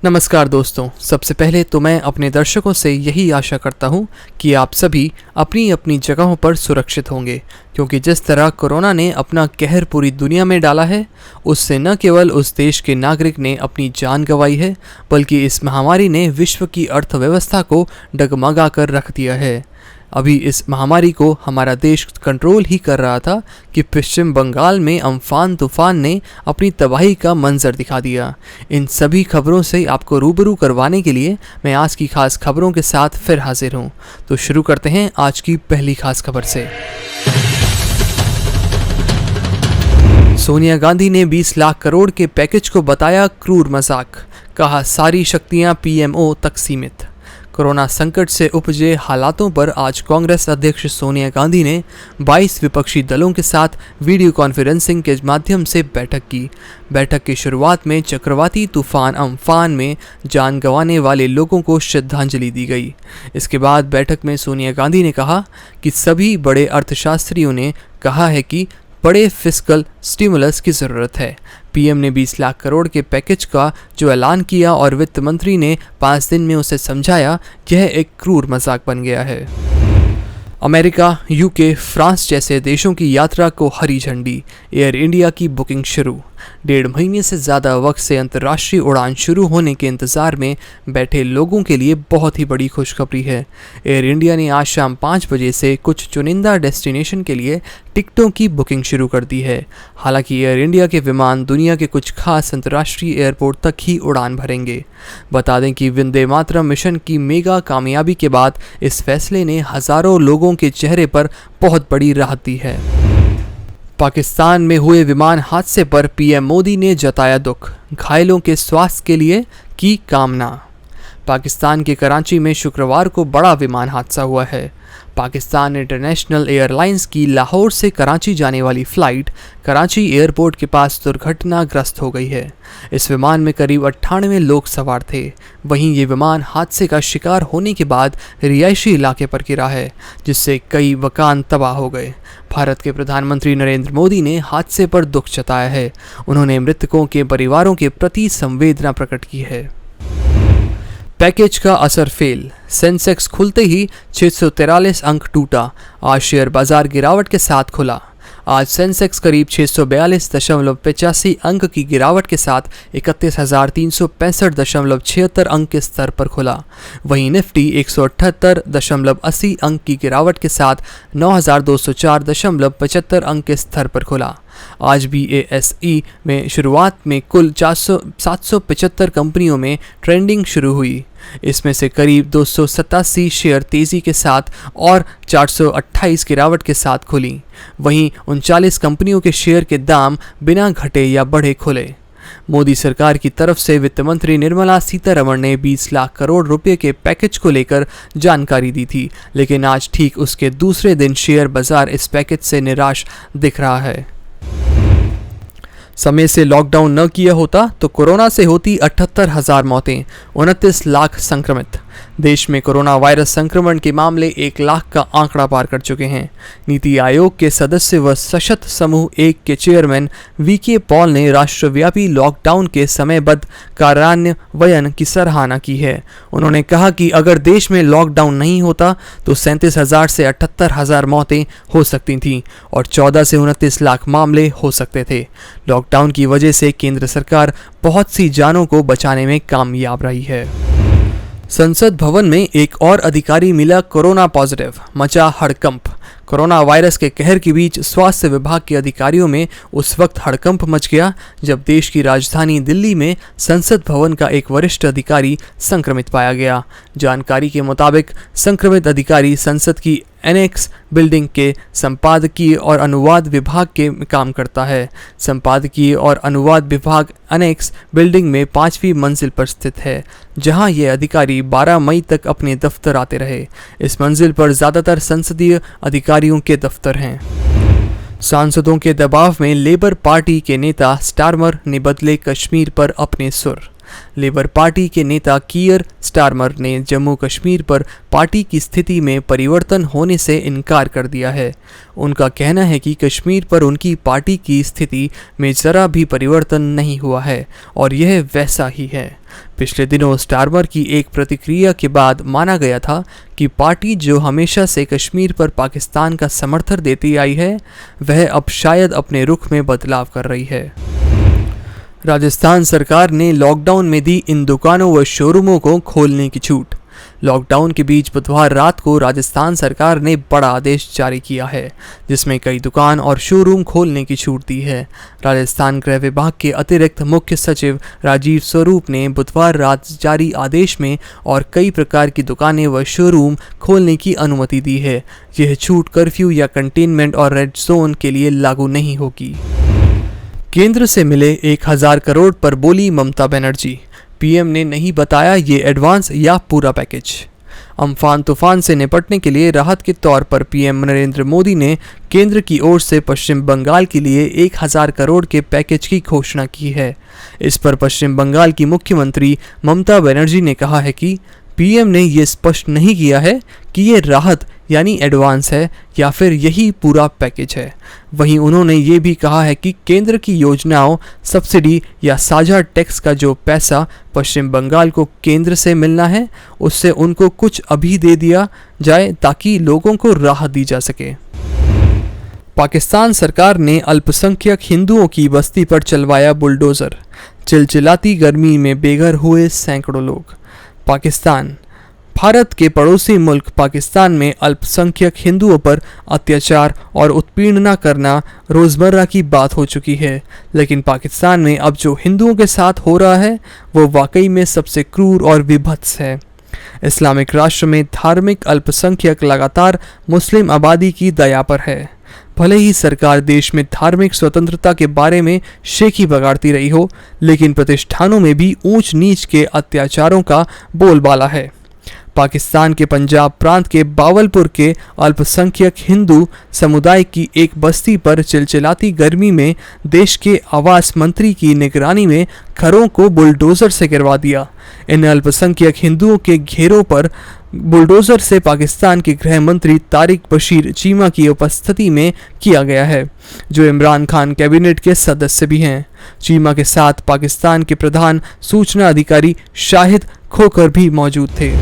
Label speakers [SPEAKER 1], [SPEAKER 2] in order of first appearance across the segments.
[SPEAKER 1] नमस्कार दोस्तों, सबसे पहले तो मैं अपने दर्शकों से यही आशा करता हूँ कि आप सभी अपनी अपनी जगहों पर सुरक्षित होंगे, क्योंकि जिस तरह कोरोना ने अपना कहर पूरी दुनिया में डाला है, उससे न केवल उस देश के नागरिक ने अपनी जान गंवाई है, बल्कि इस महामारी ने विश्व की अर्थव्यवस्था को डगमगा कर रख दिया है। अभी इस महामारी को हमारा देश कंट्रोल ही कर रहा था कि पश्चिम बंगाल में अम्फान तूफान ने अपनी तबाही का मंजर दिखा दिया। इन सभी खबरों से आपको रूबरू करवाने के लिए मैं आज की खास खबरों के साथ फिर हाजिर हूँ। तो शुरू करते हैं आज की पहली खास खबर से। सोनिया गांधी ने 20 लाख करोड़ के पैकेज को बताया क्रूर मजाक, कहा सारी शक्तियां पीएमओ तक सीमित। कोरोना संकट से उपजे हालातों पर आज कांग्रेस अध्यक्ष सोनिया गांधी ने 22 विपक्षी दलों के साथ वीडियो कॉन्फ्रेंसिंग के माध्यम से बैठक की। बैठक की शुरुआत में चक्रवाती तूफान अम्फान में जान गंवाने वाले लोगों को श्रद्धांजलि दी गई। इसके बाद बैठक में सोनिया गांधी ने कहा कि सभी बड़े अर्थशास्त्रियों ने कहा है कि बड़े फिस्कल स्टिमुलस की ज़रूरत है। पीएम ने 20 लाख करोड़ के पैकेज का जो ऐलान किया और वित्त मंत्री ने 5 दिन में उसे समझाया, यह एक क्रूर मजाक बन गया है। अमेरिका, यूके, फ्रांस जैसे देशों की यात्रा को हरी झंडी, एयर इंडिया की बुकिंग शुरू। 1.5 महीने से ज़्यादा वक्त से अंतर्राष्ट्रीय उड़ान शुरू होने के इंतज़ार में बैठे लोगों के लिए बहुत ही बड़ी खुशखबरी है। एयर इंडिया ने आज शाम 5 बजे से कुछ चुनिंदा डेस्टिनेशन के लिए टिकटों की बुकिंग शुरू कर दी है। हालांकि एयर इंडिया के विमान दुनिया के कुछ खास अंतर्राष्ट्रीय एयरपोर्ट तक ही उड़ान भरेंगे। बता दें कि वंदे मातरम मिशन की मेगा कामयाबी के बाद इस फैसले ने हज़ारों लोगों के चेहरे पर बहुत बड़ी राहत दी है। पाकिस्तान में हुए विमान हादसे पर पीएम मोदी ने जताया दुख, घायलों के स्वास्थ्य के लिए की कामना। पाकिस्तान के कराची में शुक्रवार को बड़ा विमान हादसा हुआ है। पाकिस्तान इंटरनेशनल एयरलाइंस की लाहौर से कराची जाने वाली फ़्लाइट कराची एयरपोर्ट के पास दुर्घटनाग्रस्त हो गई है। इस विमान में करीब 98 लोग सवार थे। वहीं ये विमान हादसे का शिकार होने के बाद रिहायशी इलाके पर गिरा है, जिससे कई मकान तबाह हो गए। भारत के प्रधानमंत्री नरेंद्र मोदी ने हादसे पर दुख जताया है। उन्होंने मृतकों के परिवारों के प्रति संवेदना प्रकट की है। पैकेज का असर फेल, सेंसेक्स खुलते ही 643 अंक टूटा। आज शेयर बाजार गिरावट के साथ खुला। आज सेंसेक्स करीब 642.85 अंक की गिरावट के साथ 31,365.76 अंक के स्तर पर खुला। वहीं निफ्टी 178.80 अंक की गिरावट के साथ 9,204.75 अंक के स्तर पर खुला। आज BSE में शुरुआत में कुल 775 कंपनियों में ट्रेंडिंग शुरू हुई। इसमें से करीब 287 शेयर तेज़ी के साथ और 428 गिरावट के साथ खुली। वहीं 39 कंपनियों के शेयर के दाम बिना घटे या बढ़े खुले। मोदी सरकार की तरफ से वित्त मंत्री निर्मला सीतारमण ने 20 लाख करोड़ रुपए के पैकेज को लेकर जानकारी दी थी, लेकिन आज ठीक उसके दूसरे दिन शेयर बाजार इस पैकेज से निराश दिख रहा है। समय से लॉकडाउन न किया होता तो कोरोना से होती 78,000 मौतें, 29 लाख संक्रमित। देश में कोरोना वायरस संक्रमण के मामले 1 लाख का आंकड़ा पार कर चुके हैं। नीति आयोग के सदस्य व सशक्त समूह 1 के चेयरमैन VK पॉल ने राष्ट्रव्यापी लॉकडाउन के समयबद्ध कार्यान्वयन की सराहना की है। उन्होंने कहा कि अगर देश में लॉकडाउन नहीं होता तो 37,000 से 78,000 मौतें हो सकती थीं और 14 से 29 लाख मामले हो सकते थे। लॉकडाउन की वजह से केंद्र सरकार बहुत सी जानों को बचाने में कामयाब रही है। संसद भवन में एक और अधिकारी मिला कोरोना पॉजिटिव, मचा हड़कंप। कोरोना वायरस के कहर के बीच स्वास्थ्य विभाग के अधिकारियों में उस वक्त हड़कंप मच गया जब देश की राजधानी दिल्ली में संसद भवन का एक वरिष्ठ अधिकारी संक्रमित पाया गया। जानकारी के मुताबिक संक्रमित अधिकारी संसद की एनेक्स बिल्डिंग के संपादकीय और अनुवाद विभाग के काम करता है। संपादकीय और अनुवाद विभाग एनेक्स बिल्डिंग में 5वीं मंजिल पर स्थित है, जहां ये अधिकारी 12 मई तक अपने दफ्तर आते रहे। इस मंजिल पर ज़्यादातर संसदीय अधिकारियों के दफ्तर हैं। सांसदों के दबाव में लेबर पार्टी के नेता स्टारमर ने बदले कश्मीर पर अपने सुर। लेबर पार्टी के नेता कीयर स्टारमर ने जम्मू कश्मीर पर पार्टी की स्थिति में परिवर्तन होने से इनकार कर दिया है। उनका कहना है कि कश्मीर पर उनकी पार्टी की स्थिति में ज़रा भी परिवर्तन नहीं हुआ है और यह वैसा ही है। पिछले दिनों स्टारमर की एक प्रतिक्रिया के बाद माना गया था कि पार्टी जो हमेशा से कश्मीर पर पाकिस्तान का समर्थन देती आई है, वह अब शायद अपने रुख में बदलाव कर रही है। राजस्थान सरकार ने लॉकडाउन में दी इन दुकानों व शोरूमों को खोलने की छूट। लॉकडाउन के बीच बुधवार रात को राजस्थान सरकार ने बड़ा आदेश जारी किया है, जिसमें कई दुकान और शोरूम खोलने की छूट दी है। राजस्थान गृह विभाग के अतिरिक्त मुख्य सचिव राजीव स्वरूप ने बुधवार रात जारी आदेश में और कई प्रकार की दुकानें व शोरूम खोलने की अनुमति दी है। यह छूट कर्फ्यू या कंटेनमेंट और रेड जोन के लिए लागू नहीं होगी। केंद्र से मिले 1000 करोड़ पर बोली ममता बनर्जी, पीएम ने नहीं बताया ये एडवांस या पूरा पैकेज। अम्फान तूफान से निपटने के लिए राहत के तौर पर पीएम नरेंद्र मोदी ने केंद्र की ओर से पश्चिम बंगाल के लिए 1000 करोड़ के पैकेज की घोषणा की है। इस पर पश्चिम बंगाल की मुख्यमंत्री ममता बनर्जी ने कहा है कि पीएम ने ये स्पष्ट नहीं किया है कि ये राहत यानी एडवांस है या फिर यही पूरा पैकेज है। वहीं उन्होंने ये भी कहा है कि केंद्र की योजनाओं, सब्सिडी या साझा टैक्स का जो पैसा पश्चिम बंगाल को केंद्र से मिलना है, उससे उनको कुछ अभी दे दिया जाए ताकि लोगों को राहत दी जा सके। पाकिस्तान सरकार ने अल्पसंख्यक हिंदुओं की बस्ती पर चलवाया बुलडोजर, चिलचिलाती गर्मी में बेघर हुए सैकड़ों लोग। पाकिस्तान भारत के पड़ोसी मुल्क पाकिस्तान में अल्पसंख्यक हिंदुओं पर अत्याचार और उत्पीड़न करना रोज़मर्रा की बात हो चुकी है, लेकिन पाकिस्तान में अब जो हिंदुओं के साथ हो रहा है वो वाकई में सबसे क्रूर और विभत्स है। इस्लामिक राष्ट्र में धार्मिक अल्पसंख्यक लगातार मुस्लिम आबादी की दया पर है। भले ही सरकार देश में धार्मिक स्वतंत्रता के बारे में शेखी बगाड़ती रही हो, लेकिन प्रतिष्ठानों में भी ऊंच नीच के अत्याचारों का बोलबाला है। पाकिस्तान के पंजाब प्रांत के बावलपुर के अल्पसंख्यक हिंदू समुदाय की एक बस्ती पर चिलचिलाती गर्मी में देश के आवास मंत्री की निगरानी में घरों को बुलडोजर से गिरवा दिया। इन अल्पसंख्यक हिंदुओं के घेरों पर बुलडोजर से पाकिस्तान के गृह मंत्री तारिक बशीर चीमा की उपस्थिति में किया गया है, जो इमरान खान कैबिनेट के सदस्य भी हैं। चीमा के साथ पाकिस्तान के प्रधान सूचना अधिकारी शाहिद खोकर भी मौजूद थे।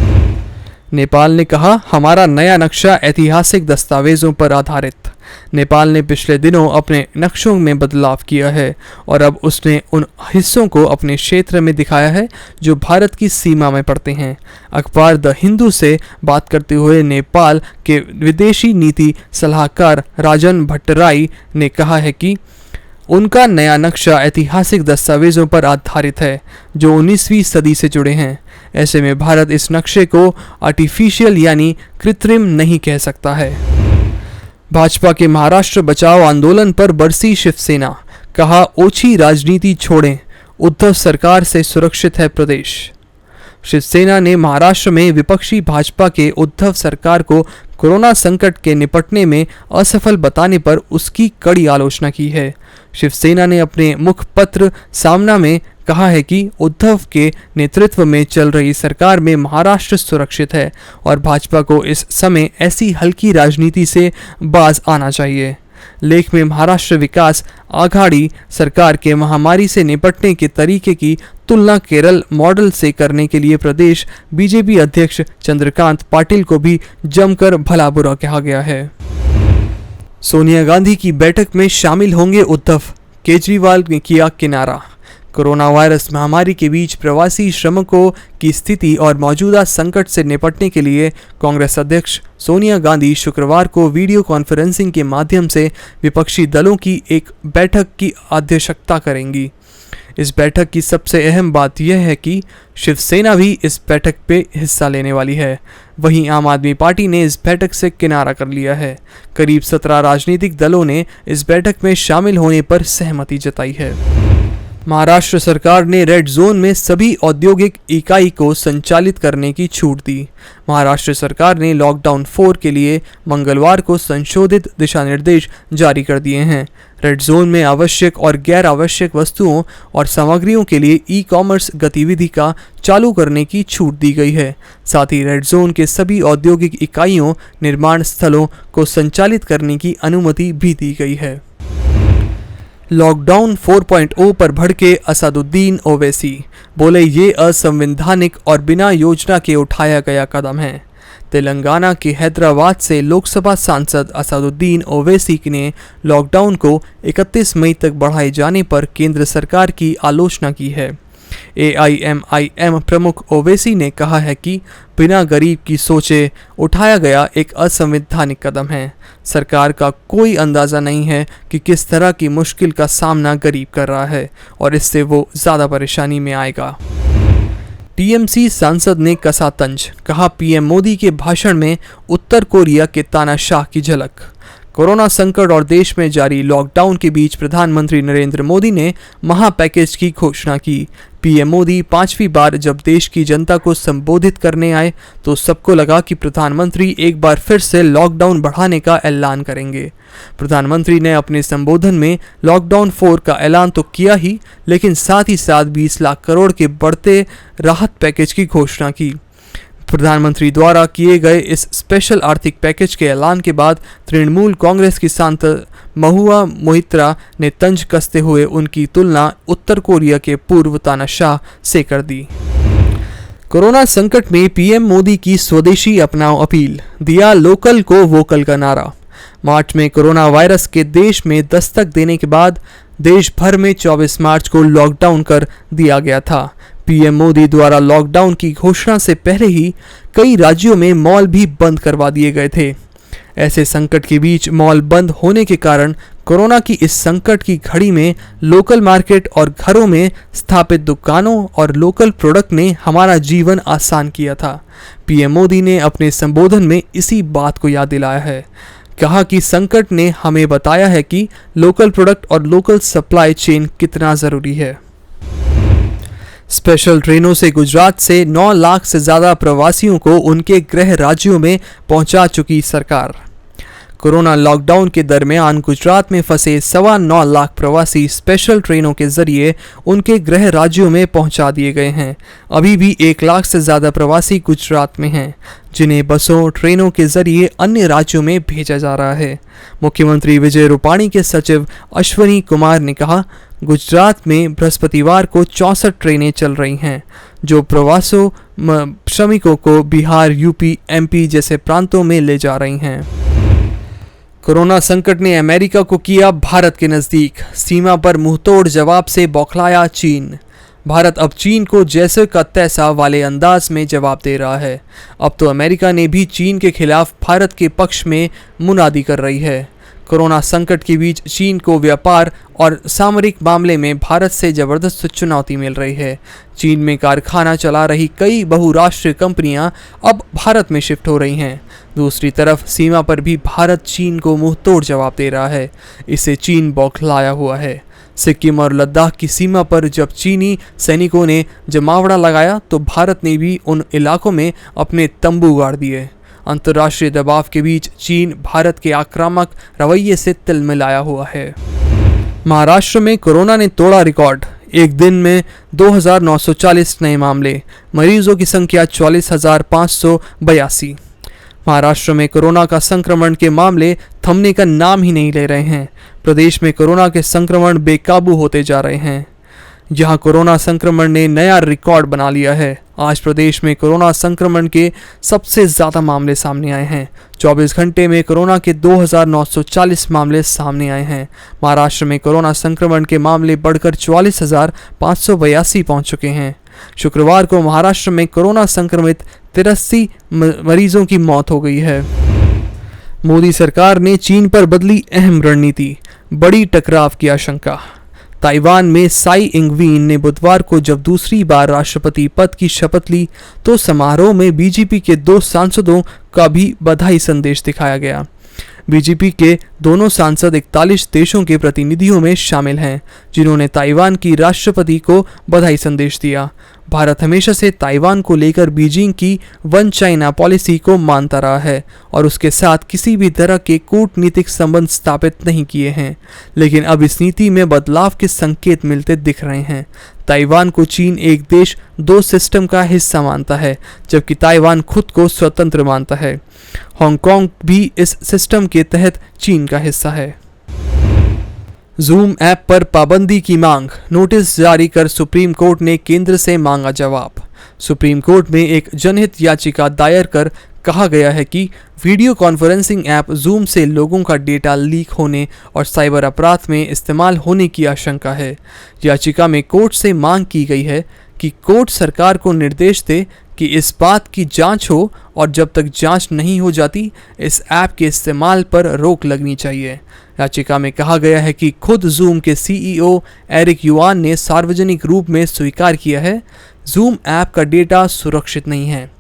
[SPEAKER 1] नेपाल ने कहा, हमारा नया नक्शा ऐतिहासिक दस्तावेजों पर आधारित। नेपाल ने पिछले दिनों अपने नक्शों में बदलाव किया है और अब उसने उन हिस्सों को अपने क्षेत्र में दिखाया है जो भारत की सीमा में पड़ते हैं। अखबार द हिंदू से बात करते हुए नेपाल के विदेशी नीति सलाहकार राजन भट्टराई ने कहा है कि उनका नया नक्शा ऐतिहासिक दस्तावेजों पर आधारित है जो 19वीं सदी से जुड़े हैं। ऐसे में भारत इस नक्शे को आर्टिफिशियल यानी कृत्रिम नहीं कह सकता है। भाजपा के महाराष्ट्र बचाओ आंदोलन पर बरसी शिवसेना, कहा ओछी राजनीति छोड़ें, उद्धव सरकार से सुरक्षित है प्रदेश। शिवसेना ने महाराष्ट्र में विपक्षी भाजपा के उद्धव सरकार को कोरोना संकट के निपटने में असफल बताने पर उसकी कड़ी आलोचना की है। शिवसेना ने अपने मुखपत्र सामना में कहा है कि उद्धव के नेतृत्व में चल रही सरकार में महाराष्ट्र सुरक्षित है और भाजपा को इस समय ऐसी हल्की राजनीति से बाज आना चाहिए। लेख में महाराष्ट्र विकास आघाड़ी सरकार के महामारी से निपटने के तरीके की तुलना केरल मॉडल से करने के लिए प्रदेश बीजेपी अध्यक्ष चंद्रकांत पाटिल को भी जमकर भला बुरा कहा गया है। सोनिया गांधी की बैठक में शामिल होंगे उद्धव, केजरीवाल ने किया किनारा। कोरोना वायरस महामारी के बीच प्रवासी श्रमिकों की स्थिति और मौजूदा संकट से निपटने के लिए कांग्रेस अध्यक्ष सोनिया गांधी शुक्रवार को वीडियो कॉन्फ्रेंसिंग के माध्यम से विपक्षी दलों की एक बैठक की अध्यक्षता करेंगी। इस बैठक की सबसे अहम बात यह है कि शिवसेना भी इस बैठक पे हिस्सा लेने वाली है। वहीं आम आदमी पार्टी ने इस बैठक से किनारा कर लिया है। करीब 17 राजनीतिक दलों ने इस बैठक में शामिल होने पर सहमति जताई है। महाराष्ट्र सरकार ने रेड जोन में सभी औद्योगिक इकाई को संचालित करने की छूट दी। महाराष्ट्र सरकार ने लॉकडाउन 4 के लिए मंगलवार को संशोधित दिशा निर्देश जारी कर दिए हैं। रेड जोन में आवश्यक और गैर आवश्यक वस्तुओं और सामग्रियों के लिए ई कॉमर्स गतिविधि का चालू करने की छूट दी गई है। साथ ही रेड जोन के सभी औद्योगिक इकाइयों, निर्माण स्थलों को संचालित करने की अनुमति भी दी गई है। लॉकडाउन 4.0 पर भड़के असदुद्दीन ओवैसी, बोले ये असंवैधानिक और बिना योजना के उठाया गया कदम है। तेलंगाना के हैदराबाद से लोकसभा सांसद असदुद्दीन ओवैसी ने लॉकडाउन को 31 मई तक बढ़ाए जाने पर केंद्र सरकार की आलोचना की है। AIMIM प्रमुख ओवैसी ने कहा है कि बिना गरीब की सोचे उठाया गया एक असंवैधानिक कदम है। सरकार का कोई अंदाज़ा नहीं है कि किस तरह की मुश्किल का सामना गरीब कर रहा है और इससे वो ज़्यादा परेशानी में आएगा। TMC सांसद ने कसा तंज, कहा PM मोदी के भाषण में उत्तर कोरिया के तानाशाह की झलक। कोरोना संकट और देश में जारी लॉकडाउन के बीच प्रधानमंत्री नरेंद्र मोदी ने महा पैकेज की घोषणा की। PM मोदी 5वीं बार जब देश की जनता को संबोधित करने आए तो सबको लगा कि प्रधानमंत्री एक बार फिर से लॉकडाउन बढ़ाने का ऐलान करेंगे। प्रधानमंत्री ने अपने संबोधन में लॉकडाउन 4 का ऐलान तो किया ही, लेकिन साथ ही साथ 20 लाख करोड़ के बढ़ते राहत पैकेज की घोषणा की। प्रधानमंत्री द्वारा किए गए इस स्पेशल आर्थिक पैकेज के ऐलान के बाद तृणमूल कांग्रेस की सांसद महुआ मोहित्रा ने तंज कसते हुए उनकी तुलना उत्तर कोरिया के पूर्व तानाशाह से कर दी। कोरोना संकट में PM मोदी की स्वदेशी अपनाओ अपील, दिया लोकल को वोकल का नारा। मार्च में कोरोना वायरस के देश में दस्तक देने के बाद देश भर में 24 मार्च को लॉकडाउन कर दिया गया था। PM मोदी द्वारा लॉकडाउन की घोषणा से पहले ही कई राज्यों में मॉल भी बंद करवा दिए गए थे। ऐसे संकट के बीच मॉल बंद होने के कारण कोरोना की इस संकट की घड़ी में लोकल मार्केट और घरों में स्थापित दुकानों और लोकल प्रोडक्ट ने हमारा जीवन आसान किया था। PM मोदी ने अपने संबोधन में इसी बात को याद दिलाया है। कहा कि संकट ने हमें बताया है कि लोकल प्रोडक्ट और लोकल सप्लाई चेन कितना ज़रूरी है। स्पेशल ट्रेनों से गुजरात से 9 लाख से ज़्यादा प्रवासियों को उनके गृह राज्यों में पहुंचा चुकी सरकार। कोरोना लॉकडाउन के दरमियान गुजरात में फंसे 9.25 लाख प्रवासी स्पेशल ट्रेनों के जरिए उनके गृह राज्यों में पहुंचा दिए गए हैं। अभी भी 1 लाख से ज़्यादा प्रवासी गुजरात में हैं, जिन्हें बसों ट्रेनों के जरिए अन्य राज्यों में भेजा जा रहा है। मुख्यमंत्री विजय रूपाणी के सचिव अश्वनी कुमार ने कहा, गुजरात में बृहस्पतिवार को 64 ट्रेनें चल रही हैं, जो प्रवासों श्रमिकों को बिहार, यूपी, MP जैसे प्रांतों में ले जा रही हैं। कोरोना संकट ने अमेरिका को किया भारत के नज़दीक, सीमा पर मुंहतोड़ जवाब से बौखलाया चीन। भारत अब चीन को जैसे का तैसा वाले अंदाज में जवाब दे रहा है। अब तो अमेरिका ने भी चीन के खिलाफ भारत के पक्ष में मुनादी कर रही है। कोरोना संकट के बीच चीन को व्यापार और सामरिक मामले में भारत से जबरदस्त चुनौती मिल रही है। चीन में कारखाना चला रही कई बहुराष्ट्रीय कंपनियां अब भारत में शिफ्ट हो रही हैं। दूसरी तरफ सीमा पर भी भारत चीन को मुंहतोड़ जवाब दे रहा है। इससे चीन बौखलाया हुआ है। सिक्किम और लद्दाख की सीमा पर जब चीनी सैनिकों ने जमावड़ा लगाया तो भारत ने भी उन इलाकों में अपने तंबू गाड़ दिए। अंतर्राष्ट्रीय दबाव के बीच चीन भारत के आक्रामक रवैये से तिलमिलाया हुआ है। महाराष्ट्र में कोरोना ने तोड़ा रिकॉर्ड, एक दिन में 2,940 नए मामले, मरीजों की संख्या 44,582। महाराष्ट्र में कोरोना का संक्रमण के मामले थमने का नाम ही नहीं ले रहे हैं। प्रदेश में कोरोना के संक्रमण बेकाबू होते जा रहे हैं। जहां कोरोना संक्रमण ने नया रिकॉर्ड बना लिया है। आज प्रदेश में कोरोना संक्रमण के सबसे ज़्यादा मामले सामने आए हैं। 24 घंटे में कोरोना के 2,940 मामले सामने आए हैं। महाराष्ट्र में कोरोना संक्रमण के मामले बढ़कर 44,582 पहुंच चुके हैं। शुक्रवार को महाराष्ट्र में कोरोना संक्रमित 83 मरीजों की मौत हो गई है। मोदी सरकार ने चीन पर बदली अहम रणनीति, बड़ी टकराव की आशंका। ताइवान में साई इंगवीन ने बुधवार को जब दूसरी बार राष्ट्रपति पद की शपथ ली तो समारोह में बीजेपी के 2 सांसदों का भी बधाई संदेश दिखाया गया। बीजेपी के दोनों सांसद 41 देशों के प्रतिनिधियों में शामिल हैं, जिन्होंने ताइवान की राष्ट्रपति को बधाई संदेश दिया। भारत हमेशा से ताइवान को लेकर बीजिंग की वन चाइना पॉलिसी को मानता रहा है और उसके साथ किसी भी तरह के कूटनीतिक संबंध स्थापित नहीं किए हैं, लेकिन अब इस नीति में बदलाव के संकेत मिलते दिख रहे हैं। ताइवान को चीन एक देश दो सिस्टम का हिस्सा मानता है, जबकि ताइवान खुद को स्वतंत्र मानता है। हांगकांग भी इस सिस्टम के तहत चीन का हिस्सा है। जूम ऐप पर पाबंदी की मांग, नोटिस जारी कर सुप्रीम कोर्ट ने केंद्र से मांगा जवाब। सुप्रीम कोर्ट में एक जनहित याचिका दायर कर कहा गया है कि वीडियो कॉन्फ्रेंसिंग ऐप जूम से लोगों का डेटा लीक होने और साइबर अपराध में इस्तेमाल होने की आशंका है। याचिका में कोर्ट से मांग की गई है कि कोर्ट सरकार को निर्देश दे कि इस बात की जांच हो और जब तक जांच नहीं हो जाती इस ऐप के इस्तेमाल पर रोक लगनी चाहिए। याचिका में कहा गया है कि खुद जूम के सीईओ एरिक युआन ने सार्वजनिक रूप में स्वीकार किया है, जूम ऐप का डेटा सुरक्षित नहीं है।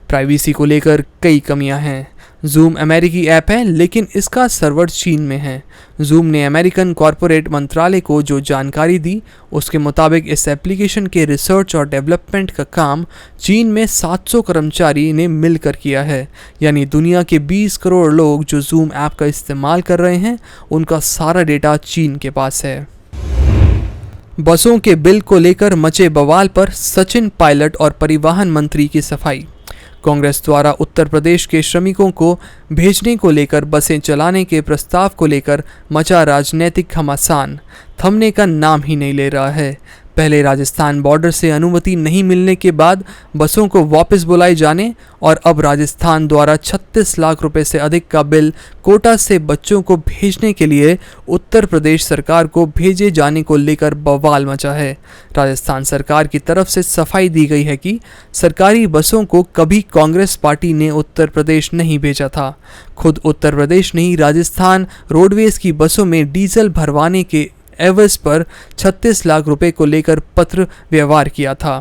[SPEAKER 1] प्राइवेसी को लेकर कई कमियां हैं। जूम अमेरिकी ऐप है, लेकिन इसका सर्वर चीन में है। जूम ने अमेरिकन कॉरपोरेट मंत्रालय को जो जानकारी दी, उसके मुताबिक इस एप्लीकेशन के रिसर्च और डेवलपमेंट का काम चीन में 700 कर्मचारी ने मिलकर किया है। यानी दुनिया के 20 करोड़ लोग जो जूम ऐप का इस्तेमाल कर रहे हैं, उनका सारा डेटा चीन के पास है। बसों के बिल को लेकर मचे बवाल पर सचिन पायलट और परिवहन मंत्री की सफाई। कांग्रेस द्वारा उत्तर प्रदेश के श्रमिकों को भेजने को लेकर बसें चलाने के प्रस्ताव को लेकर मचा राजनीतिक घमासान थमने का नाम ही नहीं ले रहा है। पहले राजस्थान बॉर्डर से अनुमति नहीं मिलने के बाद बसों को वापस बुलाए जाने और अब राजस्थान द्वारा 36 लाख रुपए से अधिक का बिल कोटा से बच्चों को भेजने के लिए उत्तर प्रदेश सरकार को भेजे जाने को लेकर बवाल मचा है। राजस्थान सरकार की तरफ से सफाई दी गई है कि सरकारी बसों को कभी कांग्रेस पार्टी ने उत्तर प्रदेश नहीं भेजा था। खुद उत्तर प्रदेश ने ही राजस्थान रोडवेज की बसों में डीजल भरवाने के एवज पर 36 लाख रुपए को लेकर पत्र व्यवहार किया था।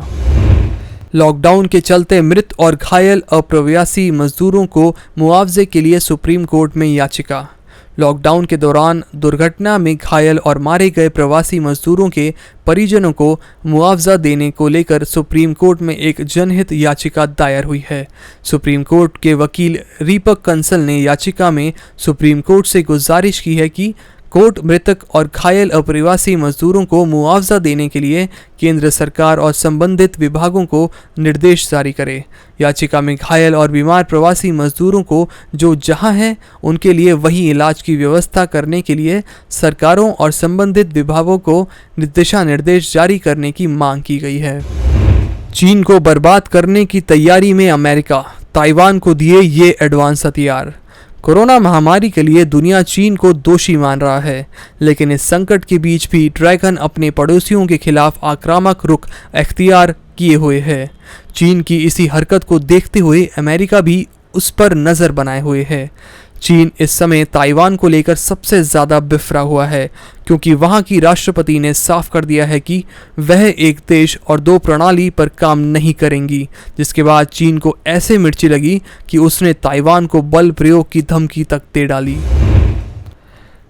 [SPEAKER 1] लॉकडाउन के चलते मृत और घायल अप्रवासी मजदूरों को मुआवजे के लिए सुप्रीम कोर्ट में याचिका। लॉकडाउन के दौरान दुर्घटना में घायल और मारे गए प्रवासी मजदूरों के परिजनों को मुआवजा देने को लेकर सुप्रीम कोर्ट में एक जनहित याचिका दायर हुई है। सुप्रीम कोर्ट के वकील दीपक कंसल ने याचिका में सुप्रीम कोर्ट से गुजारिश की है कि कोर्ट मृतक और घायल अप्रवासी मजदूरों को मुआवजा देने के लिए केंद्र सरकार और संबंधित विभागों को निर्देश जारी करे। याचिका में घायल और बीमार प्रवासी मजदूरों को जो जहां है उनके लिए वही इलाज की व्यवस्था करने के लिए सरकारों और संबंधित विभागों को दिशा निर्देश जारी करने की मांग की गई है। चीन को बर्बाद करने की तैयारी में अमेरिका, ताइवान को दिए ये एडवांस हथियार। कोरोना महामारी के लिए दुनिया चीन को दोषी मान रहा है, लेकिन इस संकट के बीच भी ड्रैगन अपने पड़ोसियों के खिलाफ आक्रामक रुख अख्तियार किए हुए है। चीन की इसी हरकत को देखते हुए अमेरिका भी उस पर नज़र बनाए हुए है। चीन इस समय ताइवान को लेकर सबसे ज़्यादा बिफरा हुआ है, क्योंकि वहां की राष्ट्रपति ने साफ कर दिया है कि वह एक देश और दो प्रणाली पर काम नहीं करेंगी, जिसके बाद चीन को ऐसे मिर्ची लगी कि उसने ताइवान को बल प्रयोग की धमकी तक दे डाली।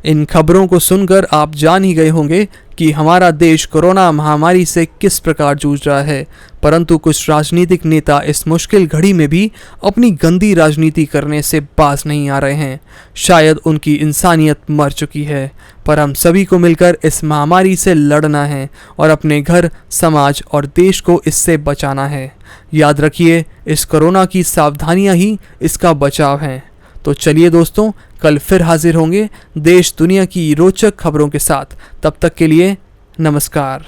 [SPEAKER 1] इन खबरों को सुनकर आप जान ही गए होंगे कि हमारा देश कोरोना महामारी से किस प्रकार जूझ रहा है, परंतु कुछ राजनीतिक नेता इस मुश्किल घड़ी में भी अपनी गंदी राजनीति करने से बाज नहीं आ रहे हैं। शायद उनकी इंसानियत मर चुकी है, पर हम सभी को मिलकर इस महामारी से लड़ना है और अपने घर, समाज और देश को इससे बचाना है। याद रखिए, इस कोरोना की सावधानियां ही इसका बचाव हैं। तो चलिए दोस्तों, कल फिर हाजिर होंगे देश दुनिया की रोचक खबरों के साथ। तब तक के लिए नमस्कार।